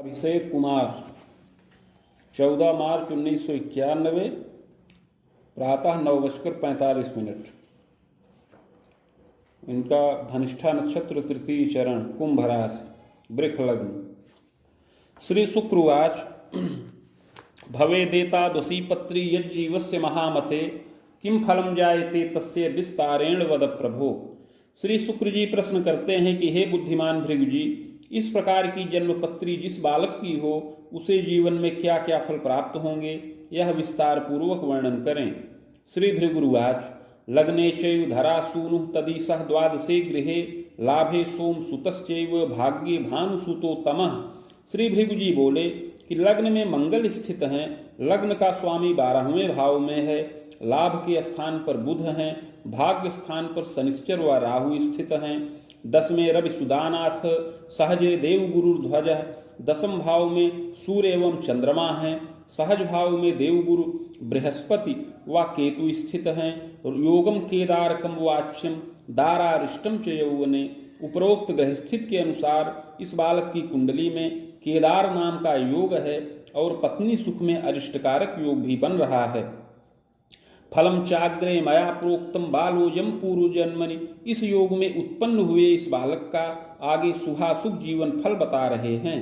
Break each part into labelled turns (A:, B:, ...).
A: अभिषेक कुमार 14 मार्च 1991 प्रातः 9:45। इनका धनिष्ठा नक्षत्र तृतीय चरण कुंभ राशि वृष लग्न। श्री शुक्रवाच भवेदेतादुषी पत्री यज्जीवस्य महामते किम फलम जायते तस्य विस्तारेण वद प्रभो। श्री शुक्र जी प्रश्न करते हैं कि हे बुद्धिमान भृगु जी, इस प्रकार की जन्मपत्री जिस बालक की हो उसे जीवन में क्या क्या फल प्राप्त होंगे, यह विस्तार पूर्वक वर्णन करें। श्री भृगुरुवाच लग्ने चैव धरा सूनु तदीसः द्वादशे गृहे लाभे सोम सुतश्चैव भाग्ये भानुसुतोत्तमः। श्री भृगु जी बोले कि लग्न में मंगल स्थित हैं, लग्न का स्वामी 12वें भाव में है, लाभ के स्थान पर बुध हैं, भाग्य स्थान पर शनिश्चर व राहु स्थित हैं, 10वें रवि सुदानाथ सहजे देवगुरु ध्वज, 10म भाव में सूर्य एवं चंद्रमा हैं, सहज भाव में देवगुरु बृहस्पति व केतु स्थित हैं, योगम केदारकम वाच्यम दारारिष्टम च यौवने। उपरोक्त ग्रह स्थित के अनुसार इस बालक की कुंडली में केदार नाम का योग है और पत्नी सुख में अरिष्टकारक योग भी बन रहा है। फलम चाग्रे मया प्रोक्तम बालोयम पूर्व जन्मनि। इस योग में उत्पन्न हुए इस बालक का आगे शुभाशुभ जीवन फल बता रहे हैं।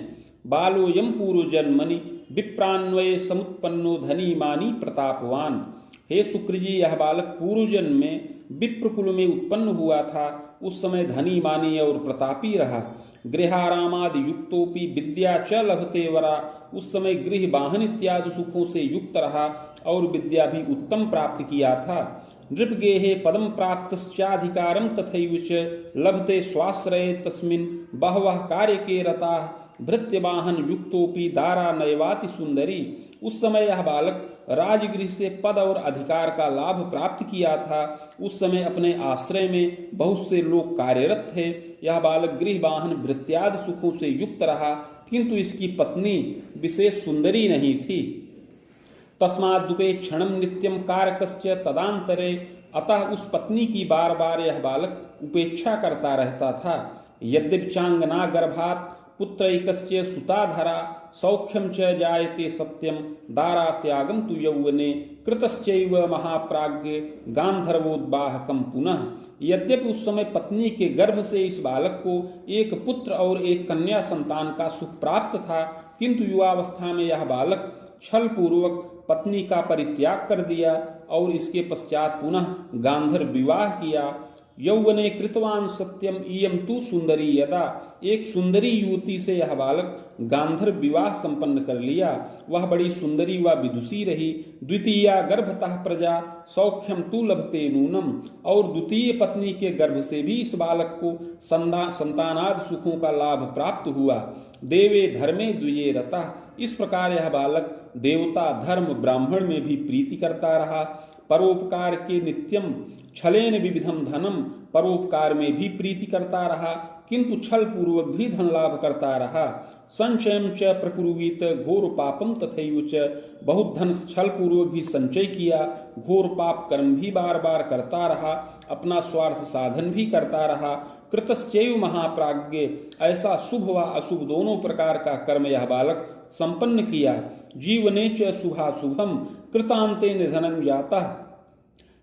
A: बालोयम पूर्व जन्मनि विप्रान्वये समुत्पन्नो धनी मानी प्रतापवान। हे शुक्र जी, यह बालक पूर्व जन्म में विप्रकुल में उत्पन्न हुआ था, उस समय धनी मानी और प्रतापी रहा। गृहारामादि युक्तोपि विद्या च लभते वरा। उस समय गृह वाहन इत्यादि सुखों से युक्त रहा और विद्या भी उत्तम प्राप्त किया था। नृपगेहे पदम प्राप्तश्चाधिकारम तथैव च लभते स्वाश्रये तस्मिन् बहवः कार्यके रताः भृत्यवाहन युक्तोपि दारा नैवाति सुंदरी। उस समय यह बालक राजगृह से पद और अधिकार का लाभ प्राप्त किया था। उस समय अपने आश्रय में बहुत से लोग कार्यरत थे। यह बालक गृह वाहन भृत्यादि सुखों से युक्त रहा, किंतु इसकी पत्नी विशेष सुंदरी नहीं थी। तस्माद्दुपे क्षणम नित्यम कारकश्च तदांतरे। अतः उस पत्नी की बार बार यह बालक उपेक्षा करता रहता था। यद्यपि चांगना गर्भात पुत्रैकस्य सुताधरा सौख्यम च जायते सत्यम दारा त्यागम तु यौवने कृतश्चैव महाप्राज्ञ गांधर्वोद्वाहकम पुनः। यद्यपि उस समय पत्नी के गर्भ से इस बालक को एक पुत्र और एक कन्या संतान का सुख प्राप्त था, किंतु युवावस्था में यह बालक छल पूर्वक पत्नी का परित्याग कर दिया और इसके पश्चात पुनः गांधर्व विवाह किया। यौवने कृतवान सत्यम इयम तु सुंदरी यदा। एक सुंदरी युवती से यह बालक गांधर्व विवाह संपन्न कर लिया। वह बड़ी सुंदरी व विदुषी रही। द्वितीया गर्भतः प्रजा सौख्यम तु लभते नूनम। और द्वितीय पत्नी के गर्भ से भी इस बालक को संतानादि सुखों का लाभ प्राप्त हुआ। देवे धर्मे द्विये रता। इस प्रकार यह बालक देवता धर्म ब्राह्मण में भी प्रीति करता रहा। परोपकार के नित्यम छलेन विविधम धनम। परोपकार में भी प्रीति करता रहा, किंतु छल पूर्वक भी धन लाभ करता रहा। संचयम च प्रकुर्वीत घोर पापम तथैव च। बहुत धन छल पूर्वक भी संचय किया, घोर पाप कर्म भी बार बार करता रहा, अपना स्वार्थ साधन भी करता रहा। कृतश्चैव महाप्राज्ञ। ऐसा शुभ व अशुभ दोनों प्रकार का कर्म यह बालक संपन्न किया। जीवने च शुभाशुभम कृतांते निधनं जातः।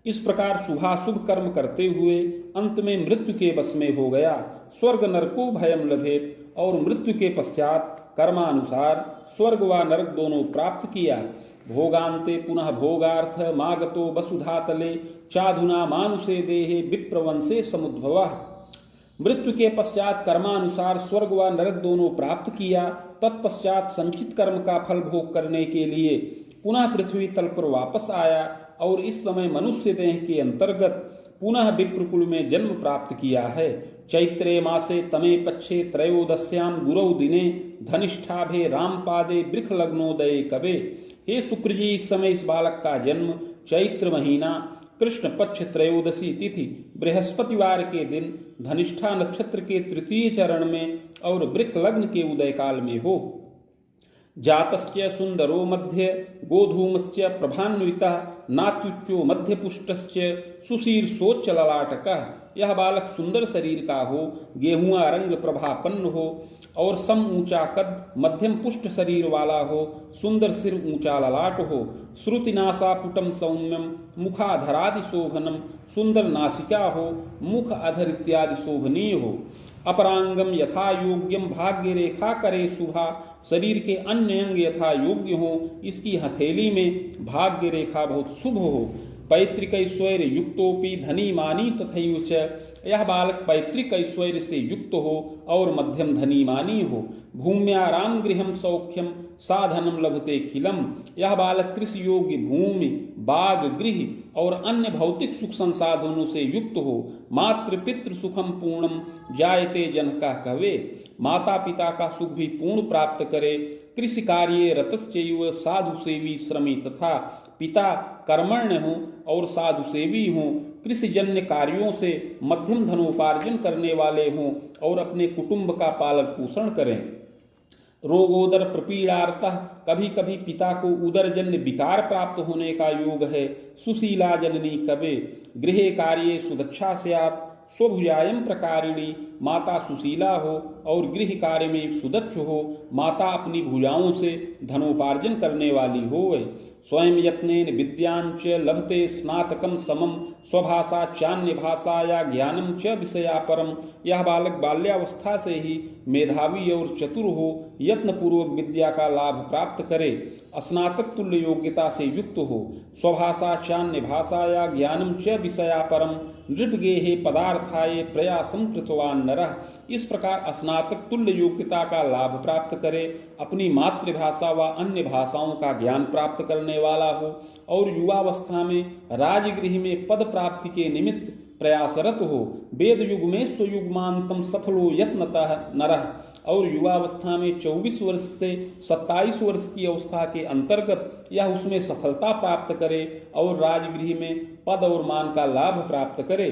A: इस प्रकार शुभाशुभ कर्म करते हुए अंत में मृत्यु के वश में हो गया। स्वर्ग नरको भयम लभेत। और मृत्यु के पश्चात कर्मानुसार स्वर्ग व नरक दोनों प्राप्त किया। भोगांते पुनः भोगार्थ मागतो वसुधातले चाधुना मानुषे देहे विप्रवंशे समुद्भवः। मृत्यु के पश्चात कर्मानुसार स्वर्ग व नरक दोनों प्राप्त किया। तत्पश्चात संचित कर्म का फल भोग करने के लिए पुनः पृथ्वी तल पर वापस आया और इस समय मनुष्य देह के अंतर्गत पुनः विप्रकुल में जन्म प्राप्त किया है। चैत्रे मासे तमे पक्षे त्रयोदश्याम गुरौ दिने धनिष्ठाभे रामपादे वृख लग्नोदये कवे। हे शुक्र जी, इस समय इस बालक का जन्म चैत्र महीना कृष्ण पक्ष त्रयोदशी तिथि बृहस्पतिवार के दिन धनिष्ठा नक्षत्र के तृतीय चरण में और वृख लग्न के उदय काल में हो। जातस्य सुंदरो मध्य गोधूमस्य प्रभान्वितः नात्युच्चो मध्यपुष्टस्य सुशीर्षोच्च ललाटकः। यह बालक सुंदर शरीर का हो, गेहुआ रंग प्रभापन्न हो और सम ऊंचा कद, मध्यम पुष्ट शरीर वाला हो, सुंदर सिर, ऊंचा ललाट हो, श्रुतिनासापुटम सौम्यम मुखाधरादि शोभनम, सुंदर नासिका हो, मुख अधर इत्यादि शोभनीय हो। अपरांगम यथा योग्यम भाग्य रेखा करे शुभा, शरीर के अन्य अंग यथा योग्य हो, इसकी हथेली में भाग्य रेखा बहुत शुभ हो। पैतृक ऐश्वर्य युक्तोपि धनी मानी तथैव च, यह बालक पैतृक ऐश्वर्य से युक्त हो और मध्यम धनी मानी हो। भूम्याराम गृहम सौख्यम साधनम लभते खिलम, यह बालक कृषि योग्य भूमि, बाग, गृह और अन्य भौतिक सुख संसाधनों से युक्त हो। मातृ पितृ सुखम पूर्णम जायते जनका कवे, माता पिता का सुख भी पूर्ण प्राप्त करे। कृषि कार्ये रतश्चैव साधु सेवी श्रमी, तथा पिता कर्मण्य हो और साधु सेवी हों, कृषि जन्य कार्यों से मध्यम धनोपार्जन करने वाले हों और अपने कुटुंब का पालन पोषण करें। रोगोदर प्रपीड़ार्थः, कभी कभी पिता को उदरजन्य विकार प्राप्त होने का योग है। सुशीला जननी कवे गृहे कार्ये सुदक्षा स्यात्, स्वभुजायम प्रकारिणी, माता सुशीला हो और गृह कार्य में सुदक्ष हो, माता अपनी भुजाओं से धनोपार्जन करने वाली होवे। स्वयं यत्नेन विद्यांच लभते स्नातकम समम, स्वभाषा चान्य भाषा या ज्ञानम च विषया परम, यह बालक बाल्यावस्था से ही मेधावी और चतुर हो, यत्न पूर्वक विद्या का लाभ प्राप्त करे, स्नातक तुल्य योग्यता से युक्त हो। स्वभाषा चान्य भाषा या ज्ञानम च विषया परम, नृपगेहे पदार्थाये प्रयासम कृतवान नरः, इस प्रकार स्नातक तुल्य योग्यता का लाभ प्राप्त करे, अपनी मातृभाषा व अन्य भाषाओं का ज्ञान प्राप्त करने वाला हो और युवावस्था में राजगृह में पद प्राप्ति के निमित्त प्रयासरत हो। वेद युग में स्वयुग्मांतम सफलो यत्नतः नरः, और युवावस्था में 24 वर्ष से 27 वर्ष की अवस्था के अंतर्गत यह उसमें सफलता प्राप्त करे और राजगृह में पद और मान का लाभ प्राप्त करे।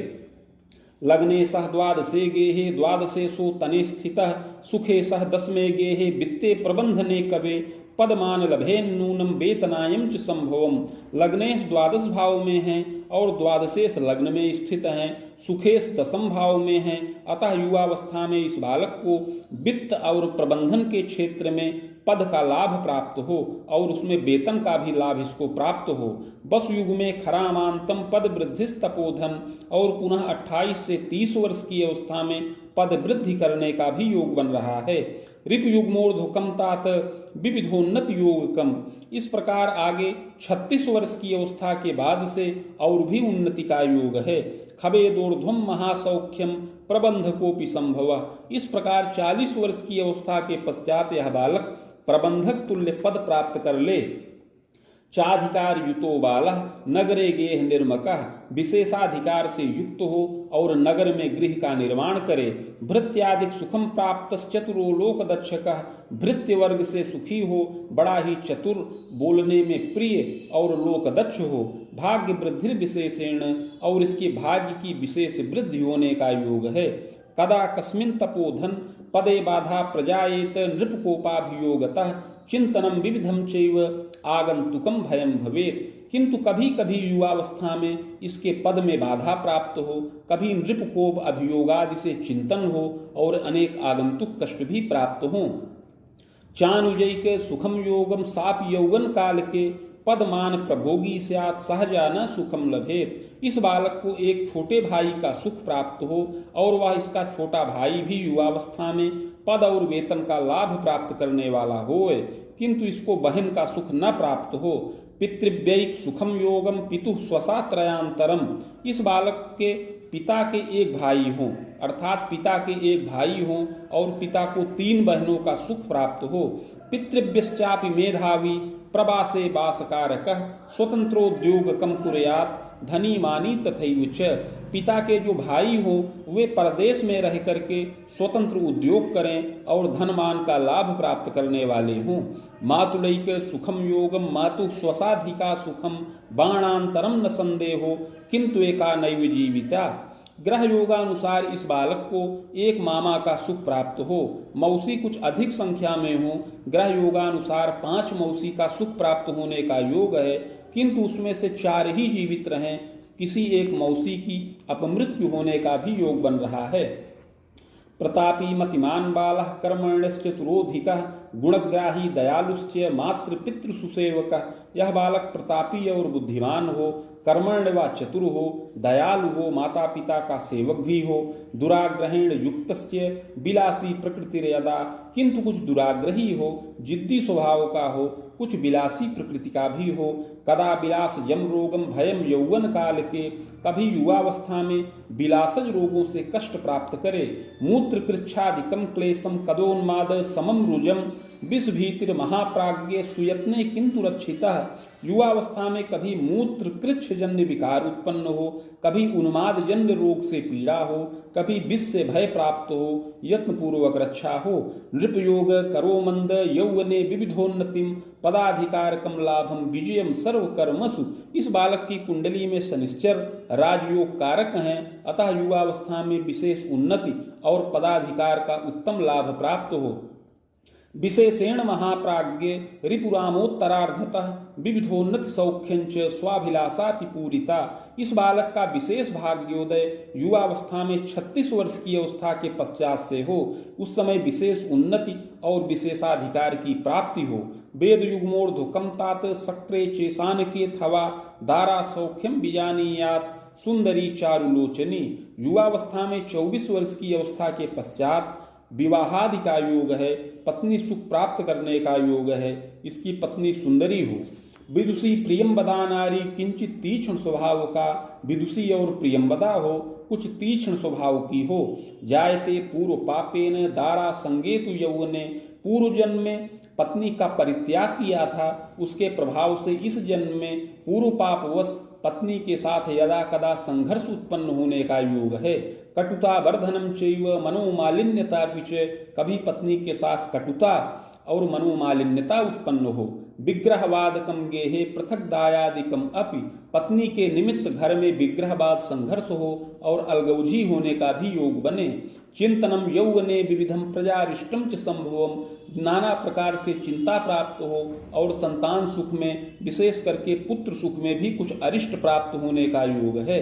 A: लग्ने सह द्वादशे गेहे द्वादशे सो तने स्थितः, सुखे सह दसमे गेहे वित्ते प्रबंधने कवे, पदमान लभे नूनम वेतनायम च संभवम। लग्नेश द्वादश भाव में हैं और द्वादशेश लग्न में स्थित हैं, सुखेश दसम भाव में हैं, अतः युवावस्था में इस बालक को वित्त और प्रबंधन के क्षेत्र में पद का लाभ प्राप्त हो और उसमें वेतन का भी लाभ इसको प्राप्त हो। बस युग में खरामांतम पद वृद्धिस तपोधन, और पुनः 28 से 30 वर्ष की अवस्था में पद वृद्धि करने का भी योग बन रहा है। ऋप युग्मोर्ध्वकम तात विविधोन्नत योगकम, इस प्रकार आगे 36 वर्ष की अवस्था के बाद से और भी उन्नति का योग है। खबेदोर्ध्वम महासौख्यम प्रबंधकोपि संभव, इस प्रकार 40 वर्ष की अवस्था के पश्चात यह बालक प्रबंधक तुल्य पद प्राप्त कर ले। चाधिकार युतो बालः नगरे गेह निर्मकः, विशेषाधिकार से युक्त हो और नगर में गृह का निर्माण करे। भृत्यादिक सुखम प्राप्त चतुरो लोक दक्षकः, भृत्य वर्ग से सुखी हो, बड़ा ही चतुर, बोलने में प्रिय और लोक दक्ष हो। भाग्य वृद्धि विशेषेण, और इसके भाग्य की विशेष वृद्धि होने का योग है। कदा कस्मिन तपोधन पदे बाधा प्रजायेत नृपकोपाभियोगतः, चिंतनम विविधम चैव आगंतुकम भयम भवेत, किंतु कभी कभी युवावस्था में इसके पद में बाधा प्राप्त हो, कभी नृपकोप अभियोगादि से चिंतन हो और अनेक आगंतुक कष्ट भी प्राप्त हों। चानुजैक सुखम योगम साप यौवन काल के पदमान प्रभोगी स्यात् सहजा न सुखम लभेत, इस बालक को एक छोटे भाई का सुख प्राप्त हो और वह इसका छोटा भाई भी युवावस्था में पद और वेतन का लाभ प्राप्त करने वाला होए, किंतु इसको बहन का सुख न प्राप्त हो। पितृव्ययिक सुखम योगम पितु स्वसा त्रयांतरम, इस बालक के पिता के एक भाई हों, अर्थात पिता के एक भाई हों और पिता को 3 बहनों का सुख प्राप्त हो। पितृव्यश्चापि मेधावी प्रवासे वासकारकः स्वतंत्रोद्योगकम कुर्यात् धनी मानी तथैव च, पिता के जो भाई हो वे परदेश में रह करके स्वतंत्र उद्योग करें और धनमान का लाभ प्राप्त करने वाले हों। मातुलैक सुखम योगम मातु स्वसाधिका सुखम बाणांतरम न संदेहो किंतु एका नैव जीविता, ग्रह योगानुसार इस बालक को एक मामा का सुख प्राप्त हो, मौसी कुछ अधिक संख्या में हो। ग्रह योगानुसार 5 मौसी का सुख प्राप्त होने का योग है, किंतु उसमें से 4 ही जीवित रहें। किसी एक मौसी की अपमृत्यु होने का भी योग बन रहा है। प्रतापी मतिमान बालः कर्मण्यश्चतुरोधिकः गुणग्राही दयालुश्च मातृपितृ सुसेवकः। यह बालक प्रतापी और बुद्धिमान हो, कर्मण्य व चतुर हो, दयालु हो, माता पिता का सेवक भी हो, दुराग्रहेण युक्तस्य विलासी प्रकृतिर्यदा, किंतु कुछ दुराग्रही हो, जिद्दी स्वभाव का हो, कुछ विलासी प्रकृति का भी हो। कदा विलास यम रोगम भयम यौवन काल के, कभी युवावस्था में विलासज रोगों से कष्ट प्राप्त करे। मूत्र कृच्छादिकम क्लेशम कदोन्माद समम रुजम विष भीतिर महाप्राज्ञ सुयत्ने किंतु रक्षितः। युवावस्था में कभी मूत्र कृच्छ जन्य विकार उत्पन्न हो, कभी उन्माद जन्य रोग से पीड़ा हो, कभी विष से भय प्राप्त हो, यत्न पूर्वक रक्षा हो। नृपयोग करो मंद यौवने विविधोन्नतिम पदाधिकारकम लाभम विजयम सर्वकर्मसु। इस बालक की कुंडली में शनिश्चर राजयोग कारक हैं, अतः युवावस्था में विशेष उन्नति और पदाधिकार का उत्तम लाभ प्राप्त हो। विशेषेण महाप्राज्ञ रिपुरामोत्तरार्धतः विविधोन्नति सौख्यंच स्वाभिलाषापि पूरिता। इस बालक का विशेष भाग्योदय युवावस्था में 36 वर्ष की अवस्था के पश्चात से हो। उस समय विशेष उन्नति और विशेषाधिकार की प्राप्ति हो। वेद युग्मोर्ध्वकम तात सक्रे चेसान के थवा दारा सौख्यम बीजानीयात सुंदरी चारुलोचनी। युवावस्था में 24 वर्ष की अवस्था के पश्चात विवाहादि का योग है, पत्नी सुख प्राप्त करने का योग है, इसकी पत्नी सुंदरी हो। विदुषी प्रियंवदा नारी किंचित तीक्ष्ण स्वभाव का, विदुषी और प्रियंवदा हो, कुछ तीक्ष्ण स्वभाव की हो। जायते पूर्व पापेन दारा संगेतु यौवने, पूर्व जन्म में पत्नी का परित्याग किया था, उसके प्रभाव से इस जन्म में पूर्व पापवश पत्नी के साथ यदा कदा संघर्ष उत्पन्न होने का योग है। कटुता वर्धनम चैव मनोमालिन्यता विचय, कभी पत्नी के साथ कटुता और मनोमालिन्यता उत्पन्न हो। विग्रहवादकम गेहे पृथक दायादिकम अपि, पत्नी के निमित्त घर में विग्रहवाद संघर्ष हो और अलगौजी होने का भी योग बने। चिंतनम यौवने विविधम प्रजारिष्टम च संभवम, नाना प्रकार से चिंता प्राप्त हो और संतान सुख में विशेष करके पुत्र सुख में भी कुछ अरिष्ट प्राप्त होने का योग है।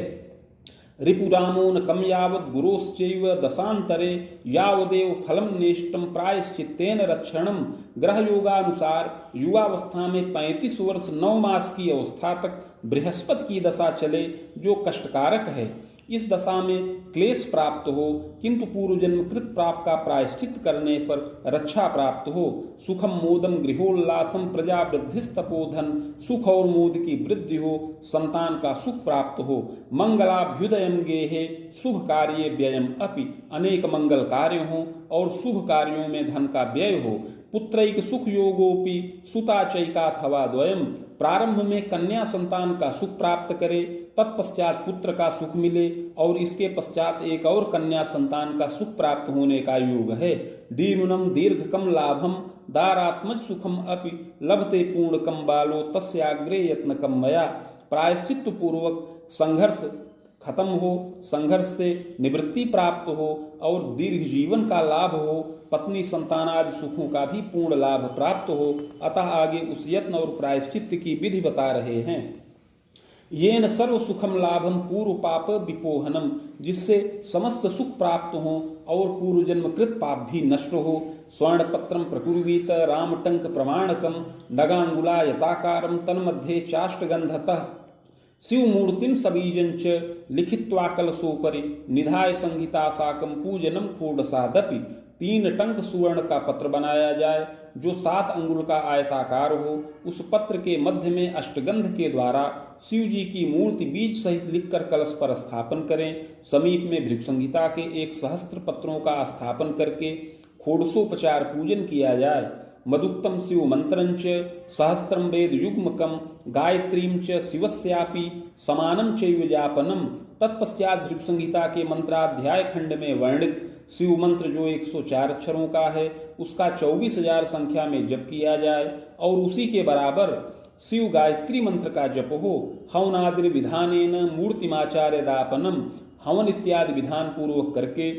A: रिपुरामो न कम यावत् गुरोश्चैव दशांतरे यावदेव फलम नेष्टम प्रायश्चित्तेन रक्षणम। ग्रह योगानुसार युवावस्था में 35 वर्ष 9 मास की अवस्था तक बृहस्पति की दशा चले, जो कष्टकारक है। इस दशा में क्लेश प्राप्त हो, किंतु पूर्व जन्म कृत पाप का प्रायश्चित करने पर रक्षा प्राप्त हो। सुखम मोदम गृहोल्लासम प्रजा वृद्धिस्तपोधन, सुख और मोद की वृद्धि हो, संतान का सुख प्राप्त हो। मंगलाभ्युदयम गेहे शुभ कार्ये व्ययम अपि, अनेक मंगल कार्य हो और शुभ कार्यों में धन का व्यय हो। पुत्रैक सुख योगोपि सुता चैकाथवा द्वयम, प्रारंभ में कन्या संतान का सुख प्राप्त करे, तत्पश्चात पुत्र का सुख मिले और इसके पश्चात एक और कन्या संतान का सुख प्राप्त होने का योग है। दीनुनम दीर्घकम लाभम दारात्मज सुखम अपि लभते पूर्णकम बालो तस्याग्रे यत्नकम मया। प्रायश्चित पूर्वक संघर्ष खत्म हो, संघर्ष से निवृत्ति प्राप्त हो और दीर्घ जीवन का लाभ हो, पत्नी संतानादि सुखों का भी पूर्ण लाभ प्राप्त हो। अतः आगे उस यत्न और प्रायश्चित की विधि बता रहे हैं। येन सर्व सुखम लाभम पूर्व पाप विपोहनम, जिससे समस्त सुख प्राप्त हो और पूर्व जन्म कृत पाप भी नष्ट हो। स्वर्ण पत्रम प्रकुर्वीत रामटंक प्रमाणकम नगांगुला यताकारम तन्मध्ये चाष्टगंधतः शिवमूर्तिम सबीजंच लिखित्वा कलशोपरि निधाय संहिता साकम पूजनम खोडसादपि। 3 टंक सुवर्ण का पत्र बनाया जाए जो 7 अंगुल का आयताकार हो। उस पत्र के मध्य में अष्टगंध के द्वारा शिव जी की मूर्ति बीज सहित लिखकर कलश पर स्थापन करें। समीप में भृगु संहिता के 1 सहस्त्र पत्रों का स्थापन करके खोडसोपचार पूजन किया जाए। मदुक्तम शिव मंत्रंच सहस्त्रम वेद युग्मकम गायत्रीम च शिवस्यापि समानम चैव जापनम। तत्पश्चात भृगु संहिता के मंत्राध्याय खंड में वर्णित शिव मंत्र जो 104 अक्षरों का है, उसका 24,000 संख्या में जप किया जाए और उसी के बराबर शिव गायत्री मंत्र का जप हो, हवनादि विधानेन मूर्तिमाचार्य दापनम, हवन इत्यादि विधान पूर्वक करके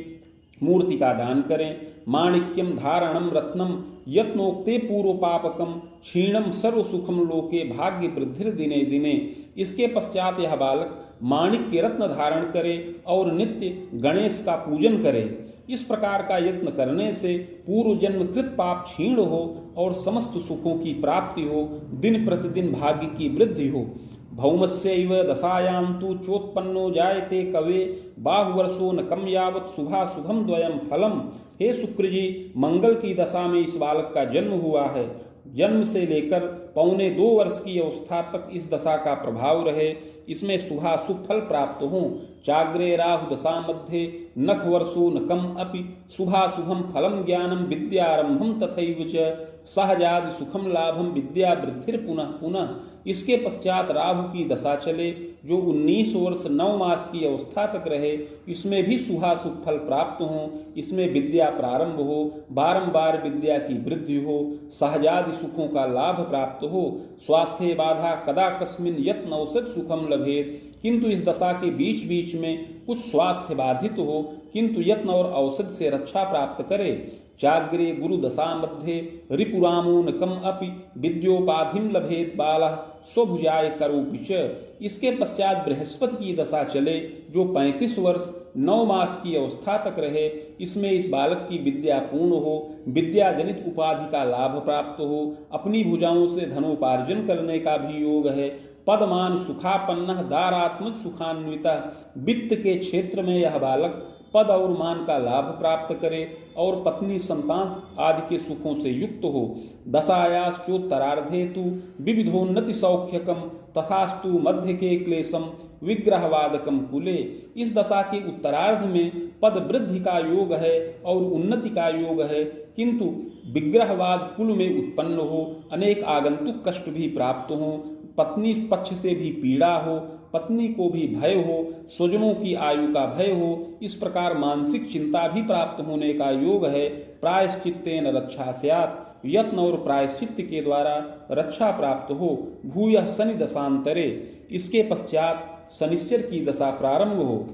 A: मूर्ति का दान करें। माणिक्यम धारणम रत्नम यत्नोक्ते पूर्व पापकम क्षीणम सर्व सुखम लोके भाग्य वृद्धि दिने दिने। इसके पश्चात यह बालक माणिक्य रत्न धारण करे और नित्य गणेश का पूजन करे। इस प्रकार का यत्न करने से पूर्व जन्म कृत पाप क्षीण हो और समस्त सुखों की प्राप्ति हो, दिन प्रतिदिन भाग्य की वृद्धि हो। भौमस्यैव दशायां तु चोत्पन्नो जायते कवे बाहुवर्षो न कम यावत् शुभा शुभम द्वयम फलम। हे शुक्र जी, मंगल की दशा में इस बालक का जन्म हुआ है। जन्म से लेकर 1.25 वर्ष की अवस्था तक इस दशा का प्रभाव रहे, इसमें शुभाशुभ फल प्राप्त हों। चाग्रे राहु दशा मध्ये नख वर्षो न कम अपि शुभाशुभम फलम ज्ञानम विद्यारंभम तथैव च सहजादि सुखम लाभम विद्या वृद्धिर पुनः पुनः। इसके पश्चात राहु की दशा चले जो 19 वर्ष 9 मास की अवस्था तक रहे, इसमें भी शुभाशुभ फल प्राप्त हों। इसमें विद्या प्रारंभ हो, बारंबार विद्या की वृद्धि हो, सहजादि सुखों का लाभ प्राप्त हो। स्वास्थ्य बाधा कदा कस्मिन यत्न औषध सुखम लभेत, किंतु इस दशा के बीच बीच में कुछ स्वास्थ्य बाधित हो, किंतु यत्न और औषध से रक्षा प्राप्त करे। चाग्रे गुरु दशा मध्ये रिपुरामो न कम अपि विद्योपाधिम लभेत बालः स्वभुजाय करोपि च। इसके पश्चात बृहस्पति की दशा चले जो 35 वर्ष 9 मास की अवस्था तक रहे, इसमें इस बालक की विद्या पूर्ण हो, विद्या जनित उपाधि का लाभ प्राप्त हो, अपनी भुजाओं से धनोपार्जन करने का भी योग है। पदमान सुखापन्न दारात्मक सुखान्विता, वित्त के क्षेत्र में यह बालक पद और मान का लाभ प्राप्त करे और पत्नी संतान आदि के सुखों से युक्त हो। दशायाश्चोत्तरार्धे तु विविधोन्नति सौख्यकम तथास्तु मध्य के क्लेशम विग्रहवादकम कुले। इस दशा के उत्तरार्ध में पद वृद्धि का योग है और उन्नति का योग है, किंतु विग्रहवाद कुल में उत्पन्न हो, अनेक आगंतुक कष्ट भी प्राप्त हो, पत्नी पक्ष से भी पीड़ा हो, पत्नी को भी भय हो, स्वजनों की आयु का भय हो, इस प्रकार मानसिक चिंता भी प्राप्त होने का योग है। प्रायश्चित्तेन रक्षा स्यात्, यत्न और प्रायश्चित्त के द्वारा रक्षा प्राप्त हो। भूयः शनि दशांतरे, इसके पश्चात शनिश्चर की दशा प्रारंभ हो।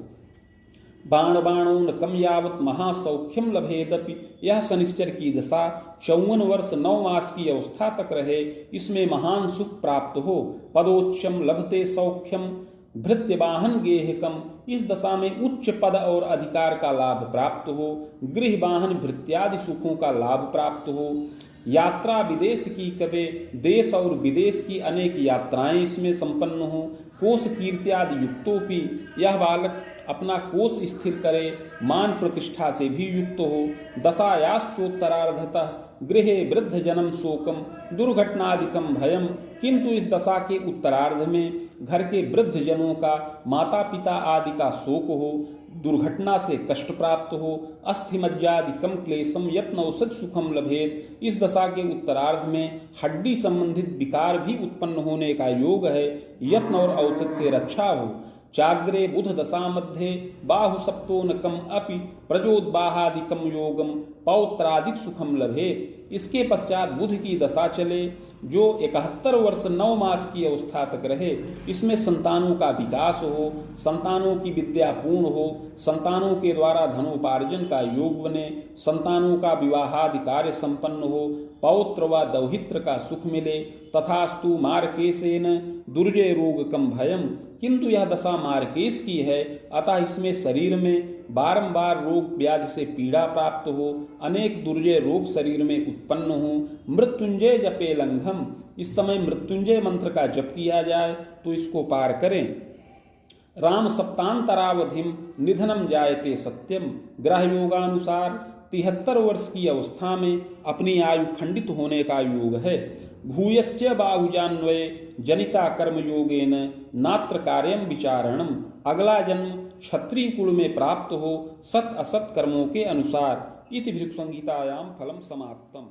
A: बाण बाणो न कम यावत् महासौख्यम लभेदपि, यह शनिश्चर की दशा 54 वर्ष 9 मास की अवस्था तक रहे, इसमें महान सुख प्राप्त हो। पदोच्चम लभते सौख्यम भृत्यवाहन गेहकम, इस दशा में उच्च पद और अधिकार का लाभ प्राप्त हो, गृह वाहन भृत्यादि सुखों का लाभ प्राप्त हो। यात्रा विदेश की कवे, देश और विदेश की अनेक यात्राएं इसमें संपन्न हो। कोश कीर्त्यादि युक्तोपि, यह बालक अपना कोश स्थिर करे, मान प्रतिष्ठा से भी युक्त हो। दशायाश्चोत्तरार्धतः गृहे वृद्ध जन्म शोकम दुर्घटनादिकम भयम, किंतु इस दशा के उत्तरार्ध में घर के वृद्ध जनों का माता पिता आदि का शोक हो, दुर्घटना से कष्ट प्राप्त हो। अस्थिमज्जादिकम क्लेशम यत्न औषध सुखम लभेत, इस दशा के उत्तरार्ध में हड्डी संबंधित विकार भी उत्पन्न होने का योग है, यत्न और औषध से रक्षा हो। चाग्रे बुध दशा मध्ये बाहु सप्तो न कम अपि प्रजोद्बाहादिकम योगम पौत्रादिक सुखम लभेत, इसके पश्चात बुध की दशा चले जो 71 वर्ष 9 मास की अवस्था तक रहे, इसमें संतानों का विकास हो, संतानों की विद्या पूर्ण हो, संतानों के द्वारा धनोपार्जन का योग बने, संतानों का विवाहादि कार्य संपन्न हो, पौत्र व दौहित्र का सुख मिले। तथास्तु मार्केशेन दुर्जय रोग कम भयम, किंतु यह दशा मार्केश की है, अतः इसमें शरीर में बारंबार रोग व्याधि से पीड़ा प्राप्त हो, अनेक दुर्जय रोग शरीर में उत्पन्न हो। मृत्युंजय जपे लंघम, इस समय मृत्युंजय मंत्र का जप किया जाए तो इसको पार करें। राम सप्तांतरावधिम निधनम जायते सत्यम, ग्रह योगानुसार 73 वर्ष की अवस्था में अपनी आयु खंडित होने का योग है। भूयश्च बाहुजान्वये जनिता कर्म योगेन नात्र कार्यम विचारणम, अगला जन्म क्षत्रिय कुल में प्राप्त हो सत असत कर्मों के अनुसार। इति भिक्षुसंहितायां फलम समाप्तम।